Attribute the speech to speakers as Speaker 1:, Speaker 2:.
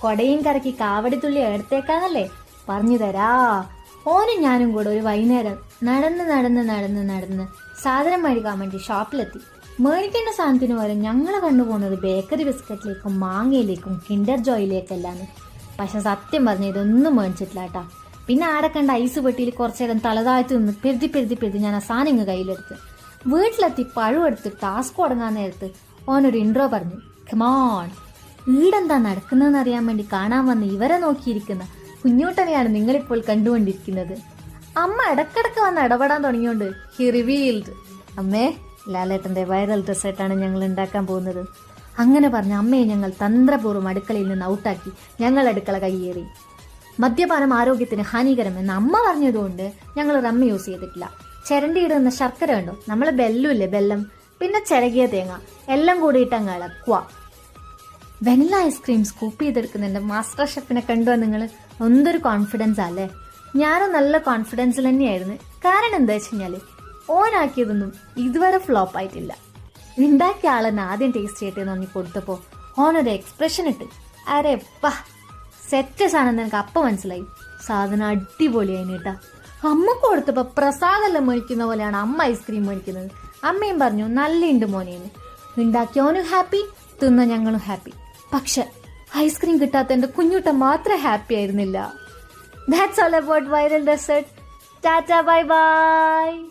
Speaker 1: കൊടയും കറക്കി കാവടിത്തുള്ളി എടുത്തേക്കാന്നല്ലേ പറഞ്ഞു തരാ. ഓനും ഞാനും കൂടെ ഒരു വൈകുന്നേരം നടന്ന് സാധനം മേടിക്കാൻ വേണ്ടി ഷോപ്പിലെത്തി. മേടിക്കേണ്ട സാധനത്തിന് പകരം ഞങ്ങളെ കണ്ടുപോകുന്നത് ബേക്കറി ബിസ്ക്കറ്റിലേക്കും മാങ്ങയിലേക്കും കിൻഡർ ജോയിലേക്കല്ലാന്ന്. പക്ഷെ സത്യം പറഞ്ഞ ഇതൊന്നും മേടിച്ചിട്ടില്ല കേട്ടാ. പിന്നെ ആടെ കണ്ട ഐസ് പെട്ടിയിൽ കുറച്ചേരം തലതാഴ്ത്തി നിന്ന് പെരുതി ഞാൻ ആ സാധനം കയ്യിലെടുത്ത് വീട്ടിലെത്തി പഴുവെടുത്ത് ടാസ്ക് തുടങ്ങാൻ നേരത്ത് ഓനൊരു ഇൻട്രോ പറഞ്ഞു. കമോൺ, ഈടെന്താ നടക്കുന്നതെന്ന് അറിയാൻ വേണ്ടി കാണാൻ വന്ന് ഇവരെ നോക്കിയിരിക്കുന്ന കുഞ്ഞൂട്ടനെയാണ് നിങ്ങളിപ്പോൾ കണ്ടുകൊണ്ടിരിക്കുന്നത്. അമ്മ ഇടക്കിടക്ക് വന്ന് ഇടപെടാൻ തുടങ്ങിയോണ്ട് ഹി റിവീൽഡ്. അമ്മേ, ലാലേട്ടന്റെ വൈറൽ ഡെസേർട്ടാണ് ഞങ്ങൾ ഉണ്ടാക്കാൻ പോകുന്നത്. അങ്ങനെ പറഞ്ഞ അമ്മയെ ഞങ്ങൾ തന്ത്രപൂർവ്വം അടുക്കളയിൽ നിന്ന് ഔട്ടാക്കി ഞങ്ങൾ അടുക്കള കയ്യേറി. മദ്യപാനം ആരോഗ്യത്തിന് ഹാനികരമെന്ന് അമ്മ പറഞ്ഞതുകൊണ്ട് ഞങ്ങൾ റമ്മ യൂസ് ചെയ്തിട്ടില്ല. ചിരണ്ടിയിടുന്ന ശർക്കര കണ്ടോ, നമ്മളെ ബെല്ലുമില്ലേ, ബെല്ലം, പിന്നെ ചിരകിയ തേങ്ങ എല്ലാം കൂടിയിട്ട് അങ്ങ് ഇളക്കുക. വെനില ഐസ്ക്രീം സ്കൂപ്പ് ചെയ്തെടുക്കുന്നുണ്ട് മാസ്റ്റർ ഷെഫിനെ കണ്ടോ നിങ്ങൾ? എന്തൊരു കോൺഫിഡൻസ് അല്ലേ. ഞാനും നല്ല കോൺഫിഡൻസിൽ തന്നെയായിരുന്നു. കാരണം എന്താ വെച്ച് കഴിഞ്ഞാല് ഓനാക്കിയതൊന്നും ഇതുവരെ ഫ്ലോപ്പ് ആയിട്ടില്ല. ഉണ്ടാക്കിയ ആളെന്നെ ആദ്യം ടേസ്റ്റ് ചെയ്യട്ടെ എന്ന് പറഞ്ഞ് കൊടുത്തപ്പോ ഓനൊരു എക്സ്പ്രഷൻ ഇട്ട് അരെ വാ സെറ്റ് സാധനം എനിക്ക് അപ്പം മനസ്സിലായി. സാധനം അടിപൊളിയായി കേട്ടാ. അമ്മക്ക് കൊടുത്തപ്പോ പ്രസാദെല്ലാം മേടിക്കുന്ന പോലെയാണ് അമ്മ ഐസ്ക്രീം മേടിക്കുന്നത്. അമ്മയും പറഞ്ഞു നല്ലുണ്ട് മോനേന്ന്. ഉണ്ടാക്കിയോനും ഹാപ്പി, തിന്ന ഞങ്ങളും ഹാപ്പി. പക്ഷെ ഐസ്ക്രീം കിട്ടാത്ത എന്റെ കുഞ്ഞൂട്ട മാത്രം ഹാപ്പി ആയിരുന്നില്ല. That's all about viral dessert. Tata, bye bye.